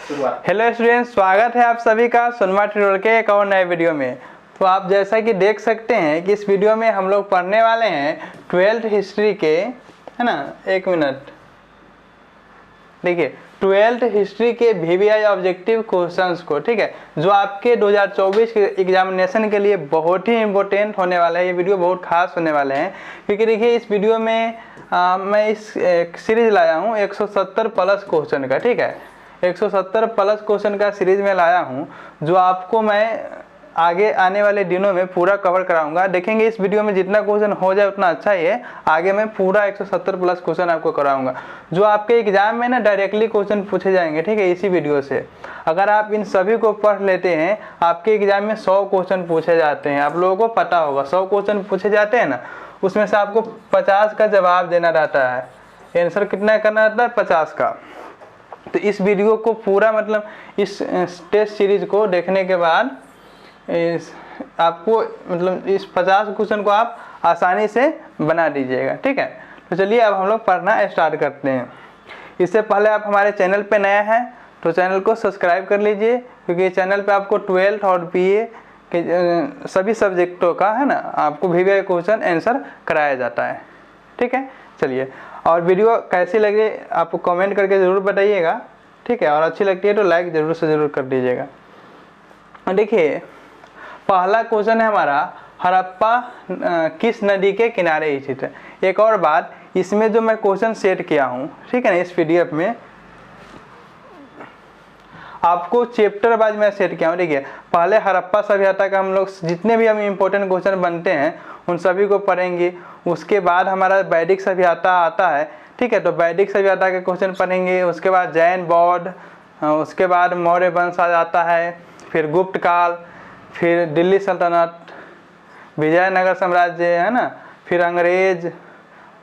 Hello students, स्वागत है आप सभी का सोनमा ट्यूटोरियल के एक और नए वीडियो में। तो आप जैसा कि देख सकते हैं कि इस वीडियो में हम लोग पढ़ने वाले हैं 12th हिस्ट्री के, है ना। एक मिनट, देखिए 12th हिस्ट्री के वीवीआई ऑब्जेक्टिव क्वेश्चंस को, ठीक है, जो आपके 2024 के एग्जामिनेशन के लिए बहुत ही इंपॉर्टेंट होने वाला है। ये वीडियो बहुत खास होने वाले हैं क्योंकि देखिए इस वीडियो में मैं इस सीरीज लाया हूँ 170 प्लस क्वेश्चन का, ठीक है। 170 प्लस क्वेश्चन का सीरीज में लाया हूँ जो आपको मैं आगे आने वाले दिनों में पूरा कवर कराऊंगा। देखेंगे इस वीडियो में जितना क्वेश्चन हो जाए उतना अच्छा ही है। आगे मैं पूरा 170 प्लस क्वेश्चन आपको कराऊंगा जो आपके एग्जाम में ना डायरेक्टली क्वेश्चन पूछे जाएंगे, ठीक है, इसी वीडियो से। अगर आप इन सभी को पढ़ लेते हैं, आपके एग्जाम में 100 क्वेश्चन पूछे जाते हैं। आप लोगों को पता होगा 100 क्वेश्चन पूछे जाते हैं ना, उसमें से आपको 50 का जवाब देना रहता है। आंसर कितना करना रहता है? 50 का। तो इस वीडियो को पूरा, मतलब इस टेस्ट सीरीज को देखने के बाद आपको, मतलब इस 50 क्वेश्चन को आप आसानी से बना दीजिएगा, ठीक है। तो चलिए अब हम लोग पढ़ना स्टार्ट करते हैं। इससे पहले आप हमारे चैनल पे नया हैं तो चैनल को सब्सक्राइब कर लीजिए, क्योंकि चैनल पे आपको 12th और बीए के सभी सब्जेक्टों का, है ना, आपको वीवीआई क्वेश्चन आंसर कराया जाता है, ठीक है। चलिए, और वीडियो कैसी लगे आपको कमेंट करके ज़रूर बताइएगा, ठीक है। और अच्छी लगती है तो लाइक ज़रूर से ज़रूर कर दीजिएगा। देखिए पहला क्वेश्चन है हमारा, हड़प्पा किस नदी के किनारे स्थित है। एक और बात, इसमें जो मैं क्वेश्चन सेट किया हूँ, ठीक है ना, इस पीडीएफ में आपको चैप्टर वाइज मैं सेट किया हूँ। देखिए पहले हड़प्पा सभ्यता का हम लोग जितने भी हम इम्पोर्टेंट क्वेश्चन बनते हैं उन सभी को पढ़ेंगे। उसके बाद हमारा वैदिक सभ्यता आता है, ठीक है, तो वैदिक सभ्यता के क्वेश्चन पढ़ेंगे। उसके बाद जैन बौद्ध, उसके बाद मौर्य वंश आ जाता है, फिर गुप्त काल, फिर दिल्ली सल्तनत, विजयनगर साम्राज्य, है ना, फिर अंग्रेज,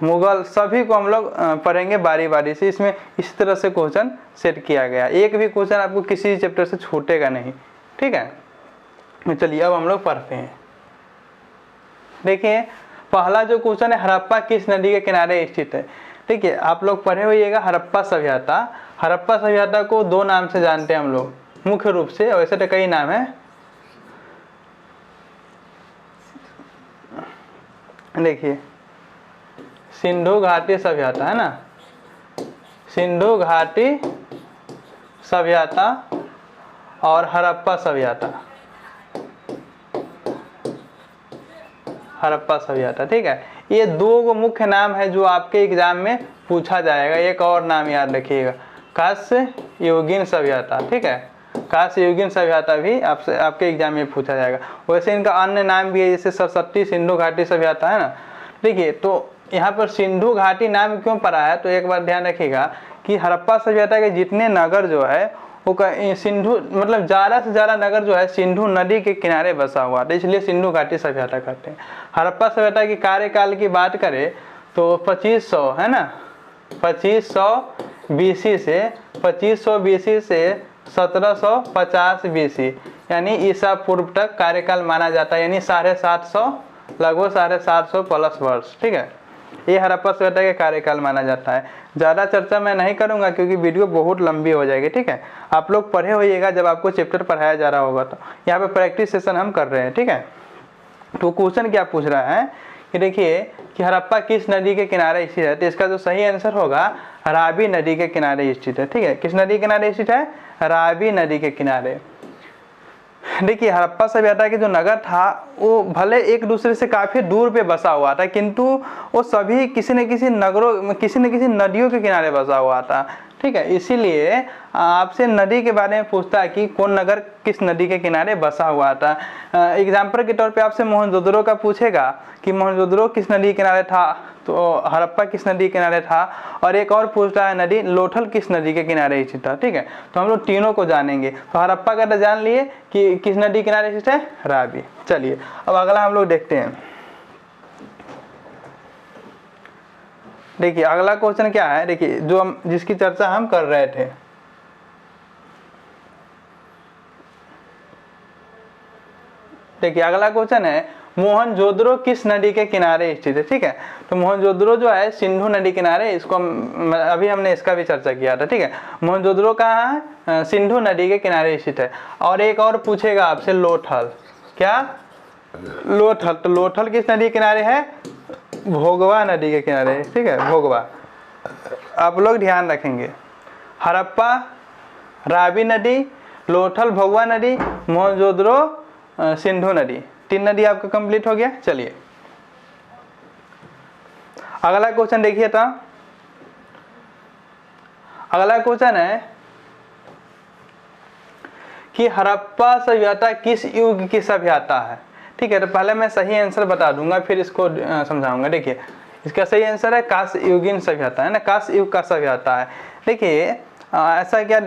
मुगल, सभी को हम लोग पढ़ेंगे बारी बारी से। इसमें इस तरह से क्वेश्चन सेट किया गया, एक भी क्वेश्चन आपको किसी चैप्टर से छूटेगा नहीं, ठीक है। तो चलिए अब हम लोग पढ़ते हैं। देखिए पहला जो क्वेश्चन है, हड़प्पा किस नदी के किनारे स्थित है। ठीक है, आप लोग पढ़े होइएगा हड़प्पा सभ्यता। हड़प्पा सभ्यता को दो नाम से जानते हैं हम लोग मुख्य रूप से, वैसे तो कई नाम है। देखिए सिंधु घाटी सभ्यता, है ना, सिंधु घाटी सभ्यता और हड़प्पा सभ्यता, हड़प्पा सभ्यता, ठीक है। ये दो मुख्य नाम है जो आपके एग्जाम में पूछा जाएगा। एक और नाम याद रखिएगा, कांस्य युगीन सभ्यता, ठीक है, कांस्य युगीन सभ्यता भी आपसे आपके एग्जाम में पूछा जाएगा। वैसे इनका अन्य नाम भी है, जैसे सरस्वती सिंधु घाटी सभ्यता, है ना। देखिए तो यहाँ पर सिंधु घाटी नाम क्यों पड़ा है, तो एक बार ध्यान रखिएगा कि हड़प्पा सभ्यता के जितने नगर जो है वो सिंधु, मतलब ज़्यादा से ज़्यादा नगर जो है सिंधु नदी के किनारे बसा हुआ था, इसलिए सिंधु घाटी सभ्यता कहते हैं। हड़प्पा सभ्यता की कार्यकाल की बात करें तो 2500, है ना, 2500 बीसी से 2500 बीसी से 1750 बीसी, यानी ईसा पूर्व तक कार्यकाल माना जाता है, यानी 750, लगभग 750 प्लस वर्ष, ठीक है। ये हड़प्पा सभ्यता के कार्यकाल माना जाता है। ज़्यादा चर्चा मैं नहीं करूंगा क्योंकि वीडियो बहुत लंबी हो जाएगी, ठीक है। आप लोग पढ़े होइएगा जब आपको चैप्टर पढ़ाया जा रहा होगा। तो यहाँ पे प्रैक्टिस सेशन हम कर रहे हैं, ठीक है। तो क्वेश्चन क्या पूछ रहा है कि देखिए कि हड़प्पा किस नदी के किनारे स्थित है, तो इसका जो सही आंसर होगा रावी नदी के किनारे स्थित है, ठीक है। किस नदी के किनारे स्थित है? रावी नदी के किनारे। देखिए हड़प्पा सभ्यता के जो नगर था वो भले एक दूसरे से काफ़ी दूर पे बसा हुआ था, किंतु वो सभी किसी न किसी नगरों, किसी न किसी नदियों के किनारे बसा हुआ था, ठीक है। इसीलिए आपसे नदी के बारे में पूछता है कि कौन नगर किस नदी के किनारे बसा हुआ था। एग्जाम्पल के तौर पे आपसे मोहनजोदड़ो का पूछेगा कि मोहनजोदड़ो किस नदी के किनारे था, तो हड़प्पा किस नदी के किनारे था। और एक और पूछता है नदी लोथल किस नदी के किनारे स्थित था, ठीक है। तो हम लोग तीनों को जानेंगे। तो हड़प्पा का तो जान लिए कि किस नदी के किनारे स्थित है, रावी। चलिए अब अगला हम लोग देखते हैं। देखिए अगला क्वेश्चन क्या है, देखिए जो हम जिसकी चर्चा हम कर रहे थे। देखिए अगला क्वेश्चन है, मोहनजोदड़ो किस नदी के किनारे स्थित है, ठीक है। तो मोहनजोदड़ो जो है सिंधु नदी किनारे, इसको अभी हमने इसका भी चर्चा किया था, ठीक है। मोहनजोदड़ो कहाँ है, सिंधु नदी के किनारे स्थित है। और एक और पूछेगा आपसे लोथल, क्या, लोथल। तो लोथल किस नदी के किनारे है, भोगवा नदी के किनारे, ठीक है, भोगवा। आप लोग ध्यान रखेंगे, हड़प्पा रावी नदी, लोथल भोगवा नदी, मोहनजोदड़ो सिंधु नदी, 3 नदी आपका कंप्लीट हो गया। चलिए अगला क्वेश्चन देखिए। तो अगला क्वेश्चन है कि हड़प्पा सभ्यता किस युग की सभ्यता है, ठीक है। तो पहले मैं सही आंसर बता दूंगा, फिर इसको समझाऊंगा। देखिए इसका सही आंसर है कांस्य युगीन सभ्यता, है ना, कांस्य युग का सभ्यता है। देखिए ऐसा क्या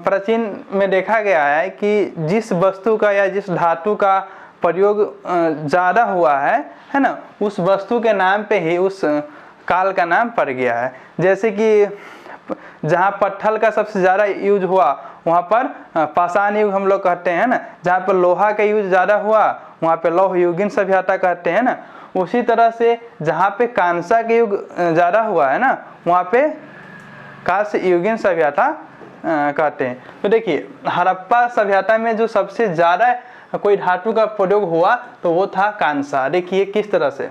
प्राचीन में देखा गया है कि जिस वस्तु का या जिस धातु का प्रयोग ज़्यादा हुआ है ना, उस वस्तु के नाम पे ही उस काल का नाम पड़ गया है। जैसे कि जहाँ पत्थर का सबसे ज़्यादा यूज हुआ वहाँ पर पाषाण युग हम लोग कहते हैं ना, जहाँ पर लोहा का यूज ज़्यादा हुआ वहाँ पे लौह युगीन सभ्यता कहते हैं ना। उसी तरह से जहाँ पे कांसा के युग ज़्यादा हुआ है ना, वहाँ पे कांस्य युगीन सभ्यता कहते हैं। तो देखिए हड़प्पा सभ्यता में जो सबसे ज़्यादा कोई धातु का प्रयोग हुआ तो वो था कांसा। देखिए किस तरह से,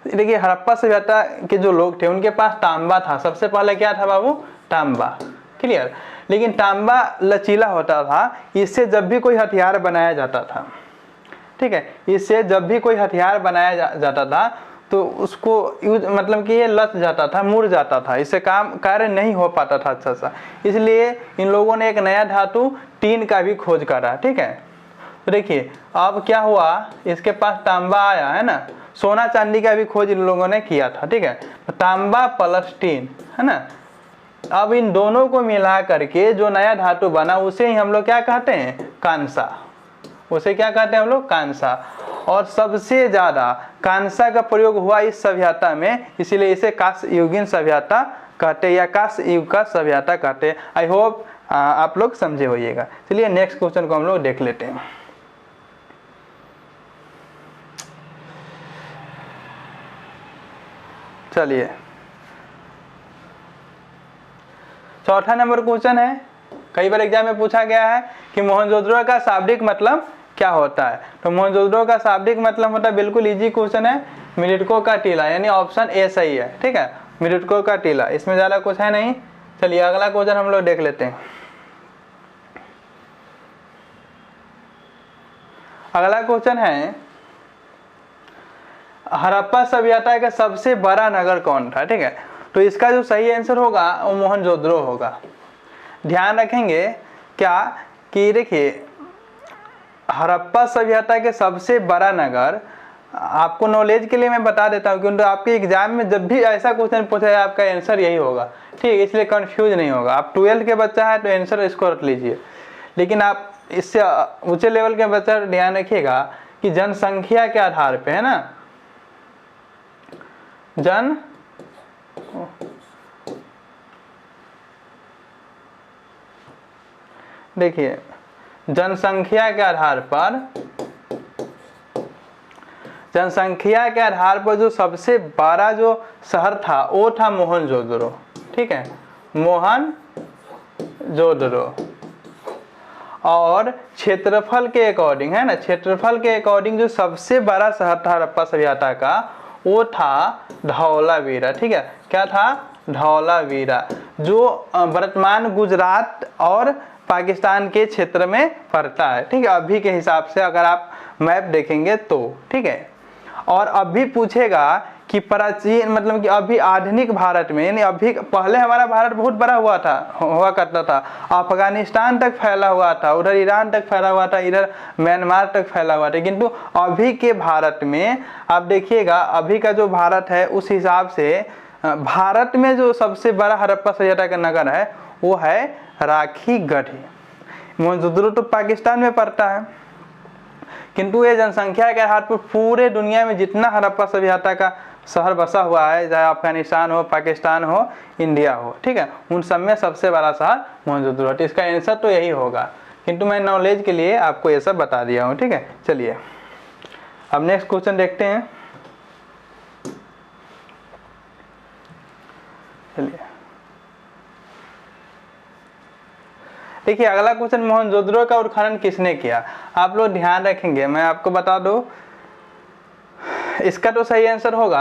देखिए हड़प्पा सभ्यता के जो लोग थे उनके पास तांबा था। सबसे पहले क्या था बाबू, तांबा, क्लियर। लेकिन तांबा लचीला होता था, इससे जब भी कोई हथियार बनाया जाता था, ठीक है, इससे जब भी कोई हथियार बनाया जाता था तो उसको यूज मतलब कि ये लच जाता था, मुड़ जाता था, इससे कार्य नहीं हो पाता था अच्छा सा। इसलिए इन लोगों ने एक नया धातु टीन का भी खोज करा, ठीक है। तो देखिए अब क्या हुआ, इसके पास तांबा आया है ना, सोना चांदी का भी खोज इन लोगों ने किया था, ठीक है। तो तांबा प्लस टीन, है ना। अब इन दोनों को मिला करके जो नया धातु बना उसे ही हम लोग क्या कहते हैं, कांसा। उसे क्या कहते हैं हम लोग, कांसा। और सबसे ज्यादा कांसा का प्रयोग हुआ इस सभ्यता में, इसीलिए इसे कांस्य युगीन सभ्यता कहते हैं या कांस्य युग का सभ्यता कहते हैं। आई होप आप लोग समझे होइएगा। चलिए नेक्स्ट क्वेश्चन को हम लोग देख लेते हैं। चलिए चौथा नंबर क्वेश्चन है, कई बार एग्जाम में पूछा गया है कि मोहनजोदड़ो का शाब्दिक मतलब क्या होता है। तो मोहनजोदड़ो का शाब्दिक मतलब होता है, बिल्कुल इजी क्वेश्चन है, मिलिटको का टीला, यानी ऑप्शन ए सही है, ठीक है, मिलिटको का टीला, इसमें ज़्यादा कुछ है नहीं। चलिए अगला क्वेश्चन हम लोग देख लेते हैं। अगला क्वेश्चन है हड़प्पा सभ्यता का सबसे बड़ा नगर कौन था, ठीक है। तो इसका जो सही आंसर होगा वो मोहनजोदड़ो होगा। ध्यान रखेंगे क्या कि देखिए हड़प्पा सभ्यता के सबसे बड़ा नगर, आपको नॉलेज के लिए मैं बता देता हूँ क्योंकि आपके एग्जाम में जब भी ऐसा क्वेश्चन पूछा जाए आपका आंसर यही होगा, ठीक है, इसलिए कंफ्यूज नहीं होगा। आप 12th के बच्चा है तो आंसर इसको रख लीजिए, लेकिन आप इससे ऊंचे लेवल के बच्चा ध्यान रखिएगा कि जनसंख्या के आधार पे, है ना, देखिए जनसंख्या के आधार पर जो सबसे बड़ा जो शहर था वो था मोहनजोदड़ो, ठीक है, मोहनजोदड़ो। और क्षेत्रफल के अकॉर्डिंग, है ना, क्षेत्रफल के अकॉर्डिंग जो सबसे बड़ा शहर था हड़प्पा सभ्यता का वो था धौलावीरा, ठीक है। क्या था, धौलावीरा, जो वर्तमान गुजरात और पाकिस्तान के क्षेत्र में पड़ता है, ठीक है, अभी के हिसाब से अगर आप मैप देखेंगे तो, ठीक है। और अभी पूछेगा कि प्राचीन मतलब कि अभी आधुनिक भारत में, यानी अभी पहले हमारा भारत बहुत बड़ा हुआ करता था, अफगानिस्तान तक फैला हुआ था, उधर ईरान तक फैला हुआ था, इधर म्यांमार तक फैला हुआ था। किंतु अभी के भारत में आप देखिएगा, अभी का जो भारत है उस हिसाब से भारत में जो सबसे बड़ा हड़प्पा सभ्यता का नगर है वो है राखीगढ़। मोहनजोदड़ो तो पाकिस्तान में पड़ता है, किंतु ये जनसंख्या के आधार पर पूरे दुनिया में जितना हड़प्पा सभ्यता का शहर बसा हुआ है, चाहे अफगानिस्तान हो, पाकिस्तान हो, इंडिया हो, ठीक है, उन सब में सबसे बड़ा शहर मोहनजोदड़ो। तो इसका आंसर तो यही होगा, किंतु मैं नॉलेज के लिए आपको ये सब बता दिया हूँ, ठीक है। चलिए अब नेक्स्ट क्वेश्चन देखते हैं। चलिए देखिए अगला क्वेश्चन, मोहनजोदड़ो का उत्खनन किसने किया? आप लोग ध्यान रखेंगे, मैं आपको बता दूं इसका तो सही आंसर होगा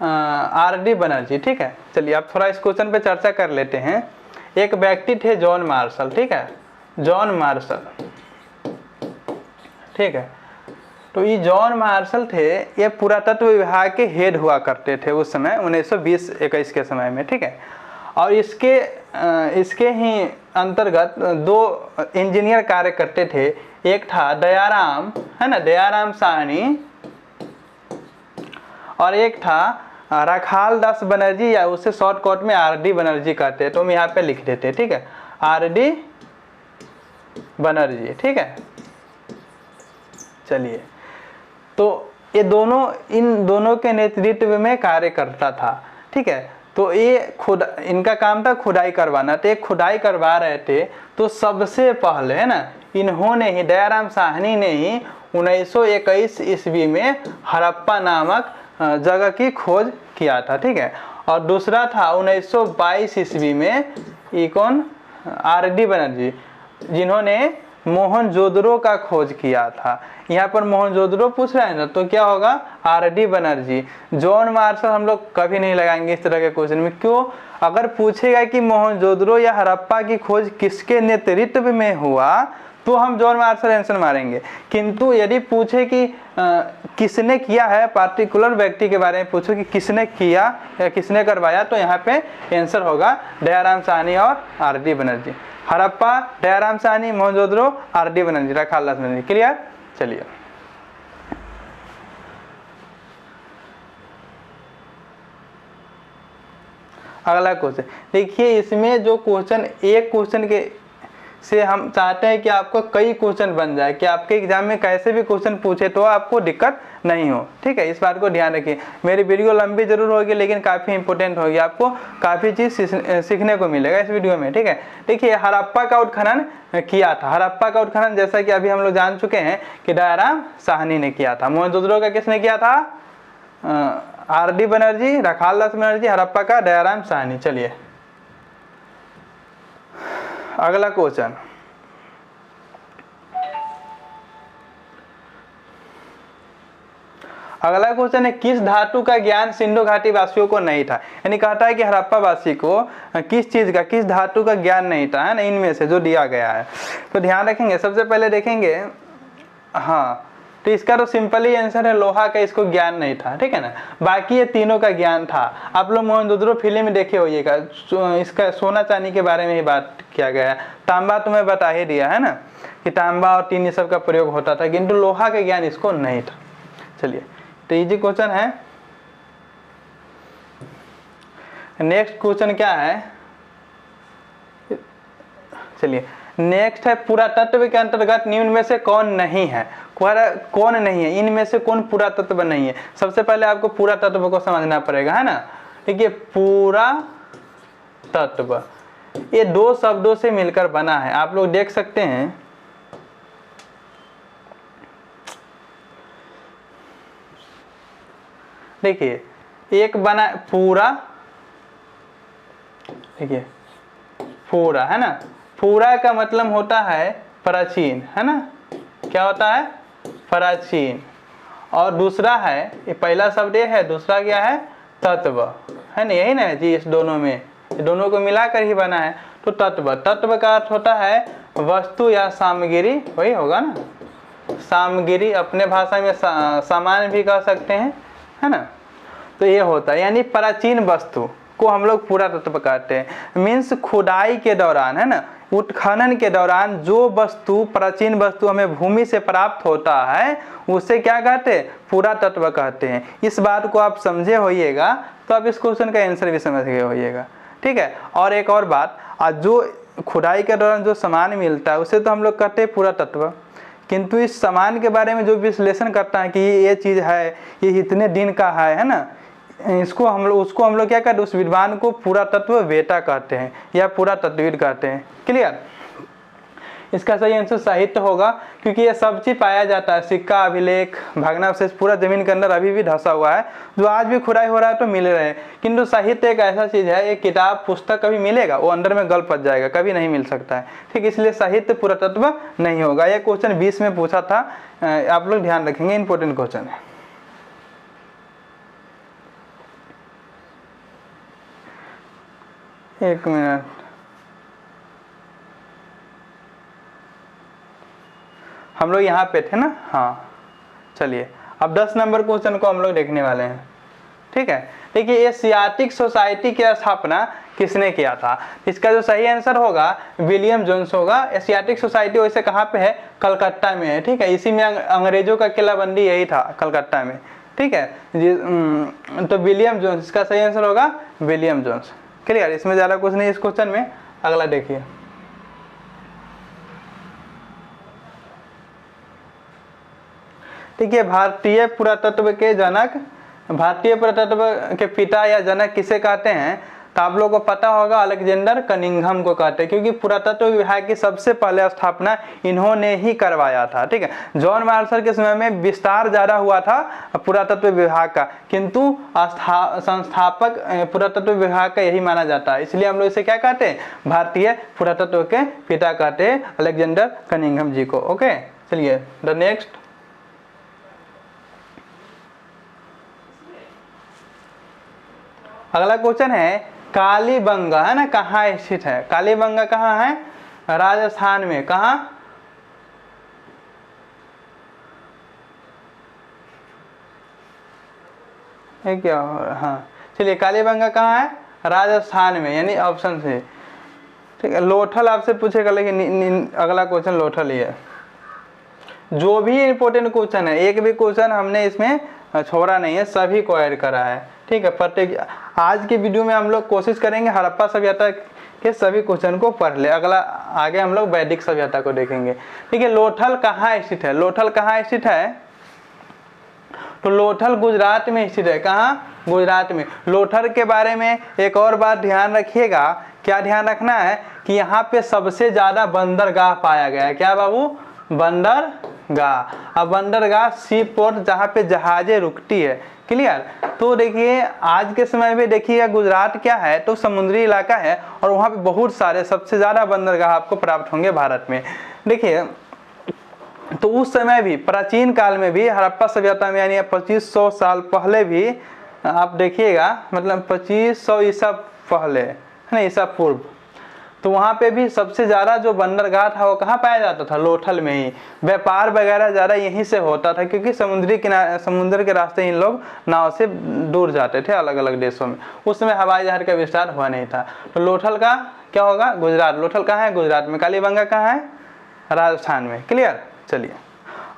आर.डी. बनर्जी। ठीक है, चलिए अब थोड़ा इस क्वेश्चन पे चर्चा कर लेते हैं। एक व्यक्ति थे जॉन मार्शल, ठीक है, जॉन मार्शल, ठीक है। तो ये जॉन मार्शल थे, ये पुरातत्व विभाग के हेड हुआ करते थे उस समय 1920-21 के समय में, ठीक है। और इसके ही अंतर्गत दो इंजीनियर कार्य करते थे। एक था दयाराम, है ना, दयाराम साहनी, और एक था राखाल दास बनर्जी, या उसे शॉर्टकट में आर.डी. बनर्जी कहते हैं, तो हम यहाँ पे लिख देते हैं, ठीक है, आर.डी. बनर्जी, ठीक है। चलिए, तो ये दोनों इन दोनों के नेतृत्व में कार्य करता था, ठीक है। तो ये इनका काम था खुदाई करवाना, तो ये खुदाई करवा रहे थे। तो सबसे पहले, है ना, इन्होंने ही, दयाराम साहनी ने ही 1921 ईस्वी में हड़प्पा नामक जगह की खोज किया था, ठीक है। और दूसरा था 1922 ईस्वी में, ये कौन, आर.डी. बनर्जी, जिन्होंने मोहनजोदड़ो का खोज किया था। यहाँ पर मोहनजोदड़ो पूछ रहा है ना, तो क्या होगा, आर.डी. बनर्जी। जॉन मार्शल हम लोग कभी नहीं लगाएंगे इस तरह के क्वेश्चन में, क्यों? अगर पूछेगा कि मोहनजोदड़ो या हड़प्पा की खोज किसके नेतृत्व में हुआ, तो हम जॉन मार्शल आंसर मारेंगे। किंतु यदि पूछे कि किसने किया है, पार्टिकुलर व्यक्ति के बारे में पूछो कि किसने किया या किसने करवाया, तो यहाँ पे आंसर होगा दयाराम साहनी और आर.डी. बनर्जी। हड़प्पा दयाराम साहनी, मोहनजोदड़ो आर.डी. बनर्जी, राखाल दास बनर्जी। क्लियर? चलिए अगला क्वेश्चन देखिए। इसमें जो क्वेश्चन, एक क्वेश्चन के से हम चाहते हैं कि आपको कई क्वेश्चन बन जाए, कि आपके एग्जाम में कैसे भी क्वेश्चन पूछे तो आपको दिक्कत नहीं हो, ठीक है। इस बात को ध्यान रखिए। मेरी वीडियो लंबी जरूर होगी, लेकिन काफ़ी इंपॉर्टेंट होगी, आपको काफ़ी चीज़ सीखने को मिलेगा इस वीडियो में, ठीक है। देखिए हड़प्पा का उत्खनन किया था। हड़प्पा का उत्खनन जैसा कि अभी हम लोग जान चुके हैं कि दयाराम साहनी ने किया था। मोहनजोदड़ो का किसने किया था? आर.डी. बनर्जी, राखाल दास बनर्जी। हड़प्पा का दयाराम साहनी। चलिए अगला क्वेश्चन, अगला क्वेश्चन है, किस धातु का ज्ञान सिंधु घाटी वासियों को नहीं था? यानी कहता है कि हड़प्पा वासी को किस चीज का, किस धातु का ज्ञान नहीं था, है ना, इनमें से जो दिया गया है। तो ध्यान रखेंगे, सबसे पहले देखेंगे, हाँ, तो इसका तो सिंपल ही आंसर है, लोहा का इसको ज्ञान नहीं था, ठीक है ना। बाकी ये तीनों का ज्ञान था। आप लोग मोहनजोदड़ो फिल्म में देखे होइएगा, इसका सोना चांदी के बारे में ही बात किया गया है। तांबा तो मैं बता ही दिया है ना, कि तांबा और टीन ये सब का प्रयोग होता था, किंतु लोहा का ज्ञान इसको नहीं था। चलिए, तो इजी क्वेश्चन है। नेक्स्ट क्वेश्चन क्या है? चलिए नेक्स्ट है, पुरातत्व के अंतर्गत निम्न में से कौन नहीं है? कौन नहीं है, इनमें से कौन पुरातत्व नहीं है? सबसे पहले आपको पुरातत्व को समझना पड़ेगा, है ना। देखिए पुरातत्व ये दो शब्दों से मिलकर बना है, आप लोग देख सकते हैं। देखिए एक बना पूरा, देखिए पूरा, है ना, पूरा का मतलब होता है प्राचीन, है ना, क्या होता है? प्राचीन। और दूसरा है, ये पहला शब्द ये है, दूसरा क्या है? तत्व, है ना, यही ना जी, इस दोनों में, ये दोनों को मिलाकर ही बना है। तो तत्व, तत्व का अर्थ होता है वस्तु या सामग्री, वही होगा ना, सामग्री, अपने भाषा में सामान भी कह सकते हैं, है ना। तो ये होता है, यानी प्राचीन वस्तु को हम लोग पुरातत्व कहते हैं। मीन्स खुदाई के दौरान, है ना, उत्खनन के दौरान जो वस्तु, प्राचीन वस्तु हमें भूमि से प्राप्त होता है, उसे क्या कहते हैं? पुरातत्व कहते हैं। इस बात को आप समझे होइएगा, तो आप इस क्वेश्चन का आंसर भी समझ गए होइएगा, ठीक है। और एक और बात, जो खुदाई के दौरान जो सामान मिलता है उसे तो हम लोग कहते हैं पुरातत्व, किंतु इस सामान के बारे में जो विश्लेषण करता है कि ये चीज़ है, ये इतने दिन का है ना, इसको हम लोग, उसको हम लोग क्या कहते हैं? उस विद्वान को पुरातत्व वेता कहते हैं या पुरातत्वविद कहते हैं। क्लियर? इसका सही आंसर साहित्य होगा, क्योंकि ये सब चीज पाया जाता है, सिक्का, अभिलेख, भग्नावशेष पूरा जमीन के अंदर अभी भी धंसा हुआ है, जो आज भी खुदाई हो रहा है तो मिल रहे हैं। किंतु साहित्य एक ऐसा चीज है, एक किताब पुस्तक कभी मिलेगा वो अंदर में गल पच जाएगा, कभी नहीं मिल सकता है, ठीक। इसलिए साहित्य पुरातत्व नहीं होगा। यह क्वेश्चन 20 में पूछा था, आप लोग ध्यान रखेंगे, इंपॉर्टेंट क्वेश्चन है। एक मिनट, हम लोग यहाँ पे थे ना, हाँ चलिए अब 10 नंबर क्वेश्चन को हम लोग देखने वाले हैं, ठीक है। देखिए एशियाटिक सोसाइटी की स्थापना किसने किया था? इसका जो सही आंसर होगा विलियम जोन्स होगा। एशियाटिक सोसाइटी वैसे कहाँ पे है? कलकत्ता में है, ठीक है। इसी में अंग्रेजों का किलाबंदी यही था, कलकत्ता में, ठीक है जी। तो विलियम जोन्स, इसका सही आंसर होगा विलियम जोन्स। क्लियर, इसमें ज़्यादा कुछ नहीं इस क्वेश्चन में। अगला देखिए, देखिए भारतीय पुरातत्व के जनक, भारतीय पुरातत्व के पिता या जनक किसे कहते हैं? तो आप लोगों को पता होगा अलेक्जेंडर कनिंघम को कहते हैं, क्योंकि पुरातत्व विभाग की सबसे पहले स्थापना इन्होंने ही करवाया था, ठीक है। जॉन मार्शल के समय में विस्तार ज़्यादा हुआ था पुरातत्व विभाग का, किंतु संस्थापक पुरातत्व विभाग का यही माना जाता है, इसलिए हम लोग इसे क्या कहते हैं? भारतीय पुरातत्व के पिता कहते हैं अलेक्जेंडर कनिंघम जी को। ओके, चलिए द नेक्स्ट। अगला क्वेश्चन है कालीबंगा, है ना, कहाँ स्थित है? कालीबंगा कहाँ है? राजस्थान में। कहाँ? ये क्या हो रहा है? हाँ चलिए, कालीबंगा कहाँ है? राजस्थान में, यानी ऑप्शन से, ठीक है। लोथल आपसे पूछेगा, लेकिन अगला क्वेश्चन लोथल ही है। जो भी इंपॉर्टेंट क्वेश्चन है, एक भी क्वेश्चन हमने इसमें छोड़ा नहीं है, सभी को ऐड करा है, ठीक है। प्रत्येक आज की वीडियो में हम लोग कोशिश करेंगे हड़प्पा सभ्यता के सभी क्वेश्चन को पढ़ ले। अगला आगे हम लोग वैदिक सभ्यता को देखेंगे, ठीक है। लोथल कहाँ स्थित है? लोथल कहाँ स्थित है? तो लोथल गुजरात में स्थित है। कहाँ? गुजरात में। लोथल के बारे में एक और बात ध्यान रखिएगा, क्या ध्यान रखना है कि यहाँ पे सबसे ज्यादा बंदरगाह पाया गया है। क्या बाबू? बंदरगाह। अब बंदरगाह सी पोर्ट, जहाँ पे जहाजें रुकती है। क्लियर। तो देखिए आज के समय में देखिए गुजरात क्या है, तो समुद्री इलाका है, और वहाँ पे बहुत सारे सबसे ज़्यादा बंदरगाह आपको प्राप्त होंगे भारत में। देखिए तो उस समय भी, प्राचीन काल में भी, हड़प्पा सभ्यता में, यानी 2500 साल पहले भी आप देखिएगा, मतलब 2500 ईसा पहले, है ना, ईसा पूर्व, तो वहाँ पे भी सबसे ज़्यादा जो बंदरगाह था वो कहाँ पाया जाता था? लोथल में ही। व्यापार वगैरह ज़्यादा यहीं से होता था, क्योंकि समुद्री किनारे, समुद्र के रास्ते इन लोग नाव से दूर जाते थे अलग अलग देशों में। उस समय हवाई जहाज का विस्तार हुआ नहीं था। तो लोथल का क्या होगा? गुजरात। लोथल कहाँ है? गुजरात में। कालीबंगा कहाँ है? राजस्थान में। क्लियर। चलिए,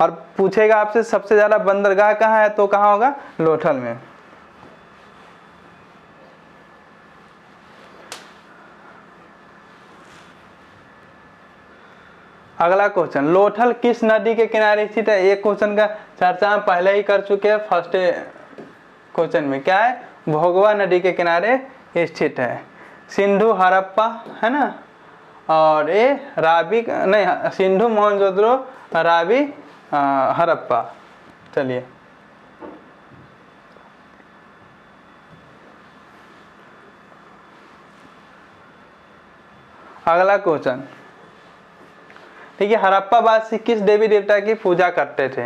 और पूछेगा आपसे सबसे ज़्यादा बंदरगाह कहाँ है, तो कहाँ होगा? लोथल में। अगला क्वेश्चन, लोथल किस नदी के किनारे स्थित है? एक क्वेश्चन का चर्चा हम पहले ही कर चुके हैं फर्स्ट क्वेश्चन में। क्या है? भोगवा नदी के किनारे स्थित है। सिंधु हड़प्पा, है ना, और ये रावी नहीं, सिंधु मोहनजोदड़ो, रावी हड़प्पा। चलिए, अगला क्वेश्चन, देखिए हड़प्पा वासी किस देवी देवता की पूजा करते थे?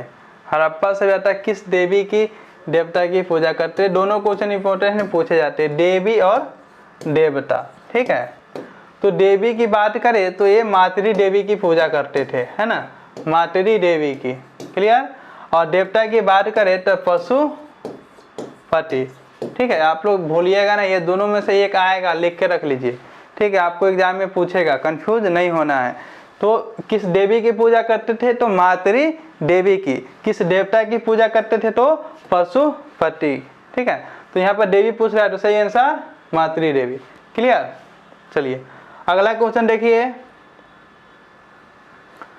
हड़प्पा सभ्यता किस देवी की देवता की पूजा करते थे? दोनों क्वेश्चन इंपॉर्टेंट है, पूछे जाते हैं, देवी और देवता, ठीक है। तो देवी की बात करें तो ये मातृ देवी की पूजा करते थे, है ना, मातृ देवी की। क्लियर। और देवता की बात करें तो पशुपति, ठीक है। आप लोग भूलिएगा ना, ये दोनों में से एक आएगा, लिख के रख लीजिए, ठीक है। आपको एग्जाम में पूछेगा, कंफ्यूज नहीं होना है। तो किस देवी की पूजा करते थे? तो मातृ देवी की। किस देवता की पूजा करते थे? तो पशुपति, ठीक है। तो यहाँ पर देवी पूछ रहा है, तो सही आंसर मातृ देवी। क्लियर। चलिए, अगला क्वेश्चन देखिए,